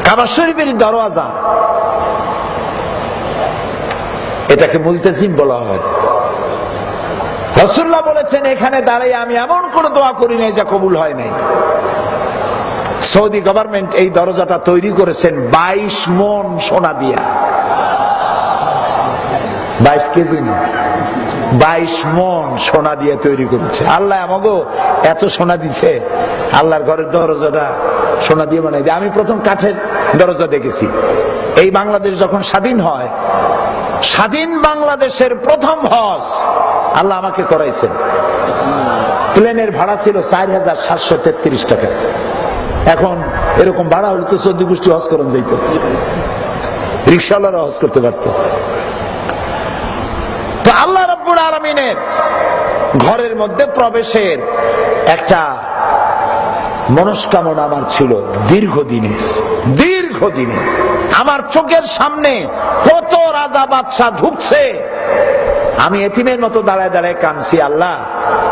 কাবা শরীফের দরওয়াজা, এটাকে মুলতাজিম বলা হয়। রাসূলুল্লাহ বলেছেন, এখানে দাঁড়িয়ে আমি এমন কোন দোয়া করি নাই যা কবুল হয় নাই। সৌদি গভর্নমেন্ট এই দরজাটা তৈরি করেছেন 22 মণ সোনা দিয়া। 22 কেজি না, 22 মণ সোনা দিয়ে তৈরি করেছে। আল্লাহ আমাকে এত সোনা দিছে, আল্লাহর ঘরের দরজাটা সোনা দিয়ে বানাই দিয়ে। আমি প্রথম কাঠের দরজা দেখেছি এই বাংলাদেশ যখন স্বাধীন হয়। স্বাধীন বাংলাদেশের প্রথম হজ আল্লাহ আমাকে করাইছেন। প্লেনের ভাড়া ছিল 4733 টাকা। এখন এরকম ভাড়া হলে তো 14 গোষ্ঠী হজ করন যাইত, রিকশাওয়ালারা হজ করতে পারত। তো আল্লাহ রাব্বুল আলামিনের ঘরের মধ্যে প্রবেশের একটা মনস্কামনা আমার ছিল দীর্ঘদিনের। আমার চোখের সামনে কত রাজা বাদশাহ ঢুকছে, আমি এতিমের মতো দাঁড়ায় দাঁড়ায় কাঁদছি, আল্লাহ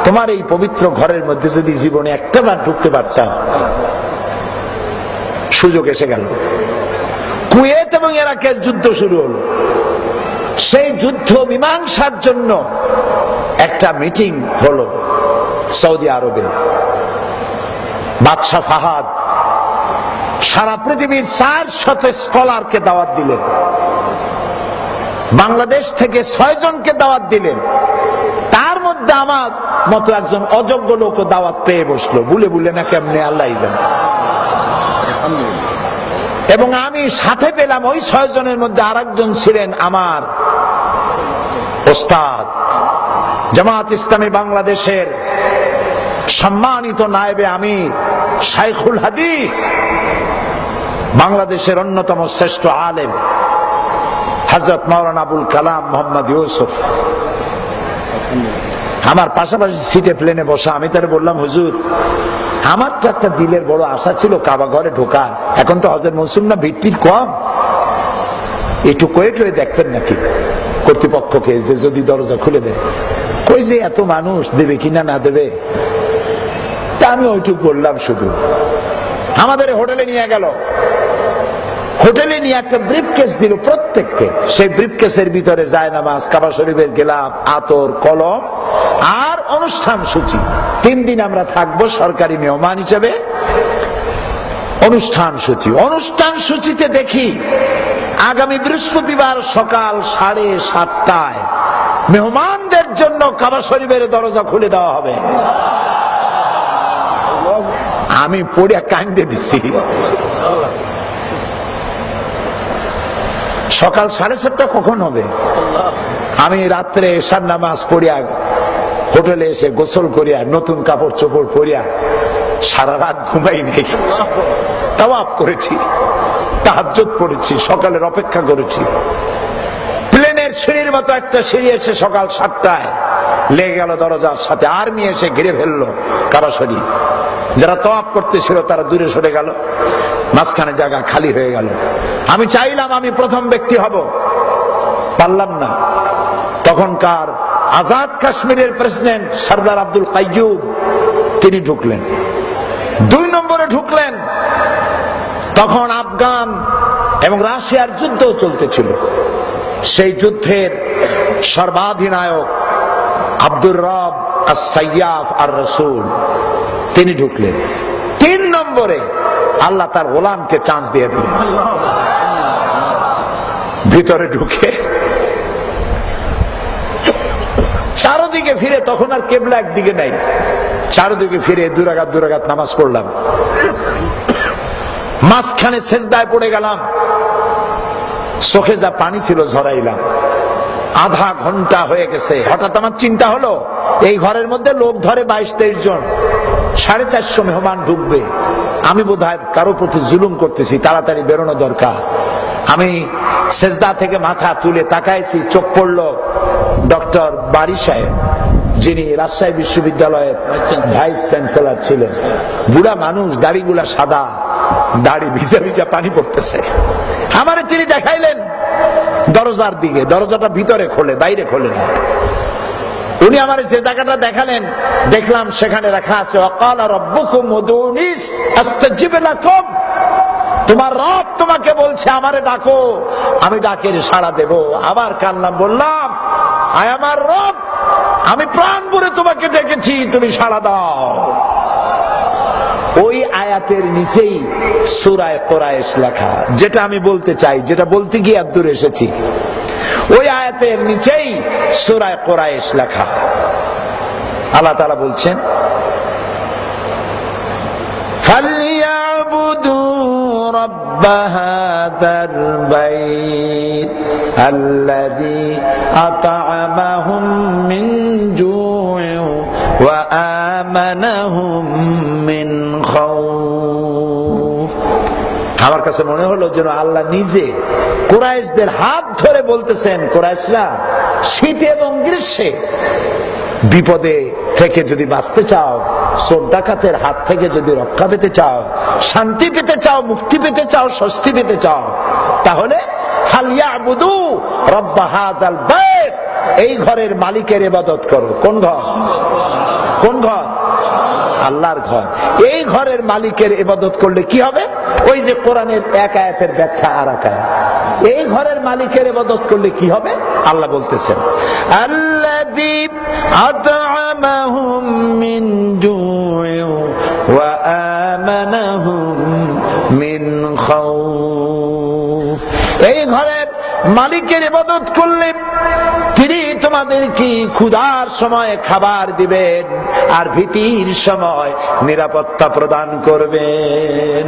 তোমার এই পবিত্র ঘরের মধ্যে যদি জীবনে একটাবার ঢুকতে পারতাম। সুযোগ এসে গেল। কুয়েত এবং ইরাকের যুদ্ধ শুরু হলো। সেই যুদ্ধ মীমাংসার জন্য একটা মিটিং হলো সৌদি আরবে। বাদশাহ ফাহাদ সারা পৃথিবীর 400 স্কলারকে দাওয়াত দিলেন, বাংলাদেশ থেকে 6 জনকে দাওয়াত দিলেন। তার মধ্যে আমার মতো একজন অযোগ্য লোক দাওয়াত পেয়ে বসলো, ভুলে ভুলে না কেমনে আল্লাহ জানে। এবং আমি সাথে পেলাম ওই 6 জনের মধ্যে আরেকজন ছিলেন আমার ওস্তাদ, জামাত ইসলামী বাংলাদেশের সম্মানিত নায়েবে আমির, শাইখুল হাদিস, বাংলাদেশের অন্যতম শ্রেষ্ঠ আলেম হযরত মাওলানা আবুল কালাম মোহাম্মদ ইউসুফ। আমার পাশাপাশি সিটে প্লেনে বসা। আমি তারে বললাম, হুজুর আমার তো একটা দিলের বড় আশা ছিল কাবা ঘরে ঢোকার। এখন তো হজের মৌসুম না, ভিড় কম, একটু কয়ে টয়ে দেখবেন নাকি কর্তৃপক্ষকে, যে যদি দরজা খুলে দেয়। কই যে এত মানুষ দেবে কিনা না দেবে। তা আমি ওইটুকু বললাম শুধু। আমাদের হোটেলে নিয়ে গেল, হোটেলে নিয়ে একটা ব্রিফকেস দিল প্রত্যেককে। সেই ব্রিফকেসের ভিতরে জায়নামাজ, কাবা শরীফের গেলাপ, আতর, কলম আর অনুষ্ঠান সূচি। 3 দিন আমরা থাকবো সরকারি মেহমান হিসেবে। অনুষ্ঠান সূচিতে দেখি আগামী বৃহস্পতিবার সকাল 7:30টায় মেহমানদের জন্য কাবা শরীফের দরজা খুলে দেওয়া হবে। আমি পড়িয়া কান্দে দিছি। সকাল 7:30 কখন হবে? আমি রাত্রে এশার নামাজ পড়িয়া হোটেলে এসে গোসল করিয়া নতুন কাপড় চোপড় পরিয়া সারা রাত ঘুমাই নেই। তাওয়াফ করেছি, তাহাজ্জুদ পড়েছি, সকালের অপেক্ষা করেছি। প্লেনের সিঁড়ির মতো একটা সিঁড়ি এসে সকাল 7টায় লেগে গেল দরজার সাথে। আর্মি এসে ঘিরে ফেললো কাবা শরীফ। যারা তাওয়াফ করতেছিল তারা দূরে সরে গেল, মাঝখানে জায়গা খালি হয়ে গেল। আমি চাইলাম আমি প্রথম ব্যক্তি হব, পারলাম না। তখনকার আজাদ কাশ্মীরের প্রেসিডেন্ট সরদার আব্দুল কাইয়ুম তিনি ঢুকলেন, 2 নম্বরে ঢুকলেন। তখন আফগান এবং রাশিয়ার যুদ্ধ চলতেছিল। সেই যুদ্ধের সর্বাধিনায়ক আব্দুর রব আস-সাইয়াফ আর-রাসূল তিনি ঢুকলেন। 3 নম্বরে আল্লাহ তার গোলামকে চান্স দিয়ে দিলেন। ভিতরে ঢুকে চারদিকে ফিরে, তখন আর কেবলা একদিকে নাই, চারদিকে ফিরে 2 রাকাত নামাজ পড়লাম। মাঝখানে সেজদায় পড়ে গেলাম, চোখে যা পানি ছিল ঝরাইলাম। আধা ঘন্টা হয়ে গেছে। হঠাৎ আমার চিন্তা হলো, এই ঘরের মধ্যে লোক ধরে 22-23 জন, 450 মেহমান ঢুকবে। আমি বোধহয় কারো প্রতি জুলুম করতেছি, তাড়াতাড়ি বেরোনো দরকার। আমি সেজদা থেকে মাথা তুলে তাকাইছি, চোখ পড়লো ডক্টর বারি সাহেব, যিনি রাজশাহী বিশ্ববিদ্যালয়ের ভাইস চ্যান্সেলর ছিলেন। বুড়া মানুষ, দাড়িগুলা সাদা, দাড়ি ভিজা ভিজা পানি পড়তেছে। আমারে তিনি দেখাইলেন দরজার দিকে। দরজাটা ভিতরে খোলে, বাইরে খোলে না। উনি আমার যে জায়গাটা দেখালেন, দেখলাম সেখানে লেখা আছে ওয়াকালা রাব্বুকুম উদউনি আস্তাজিব লাকুম। তোমার রব তোমাকে বলছে আমারে ডাকো, আমি ডাকের সাড়া দেব। আবার কান্নাম, বললাম আয় আমার রব, আমি প্রাণ ভরে তোমাকে ডেকেছি, তুমি সাড়া দাও। ওই আয়াতের নিচেই সূরা কুরাইশ লেখা, যেটা আমি বলতে চাই, যেটা বলতে গিয়ে দূর এসেছি, ওই আয়াতের নিচেই সূরা কুরাইশ লেখা। আল্লাহ তাআলা বলছেন ফালইয়াবুদু রাব্ব হাযাল বাইত আল্লাযী আত'আমাহুম মিন জু'in ওয়া আমানাহুম মিন খাউফ। আমার কাছে মনে হলো যেন আল্লাহ নিজে কুরাইশদের হাত ধরে বলতেছেন, কুরাইশরা শীতে এবং গ্রীষ্মে বিপদে থেকে যদি বাঁচতে চাও, চোর ডাকাতের হাত থেকে যদি রক্ষা পেতে চাও, শান্তি পেতে চাও, মুক্তি পেতে চাও, স্বস্তি পেতে চাও, তাহলে ফালইয়াবুদু রাব্ব হাযাল বাইত, এই ঘরের মালিকের ইবাদত করো। কোন ঘর? কোন ঘর? আল্লাহর ঘর। এই ঘরের মালিকের ইবাদত করলে কি হবে? ওই যে কোরআনের এক আয়াতের ব্যাখ্যা আর এক আয়াত। এই ঘরের মালিকের ইবাদত করলে কি হবে? আল্লাহ বলতেছেন আল্লাযী আত'আমাহুম মিন জু'in ওয়া আমানাহুম মিন খাউফ। এই ঘরের মালিকের ইবাদত করলে তিনি তোমাদেরকে ক্ষুধার সময় খাবার দিবেন আর ভীতির সময় নিরাপত্তা প্রদান করবেন।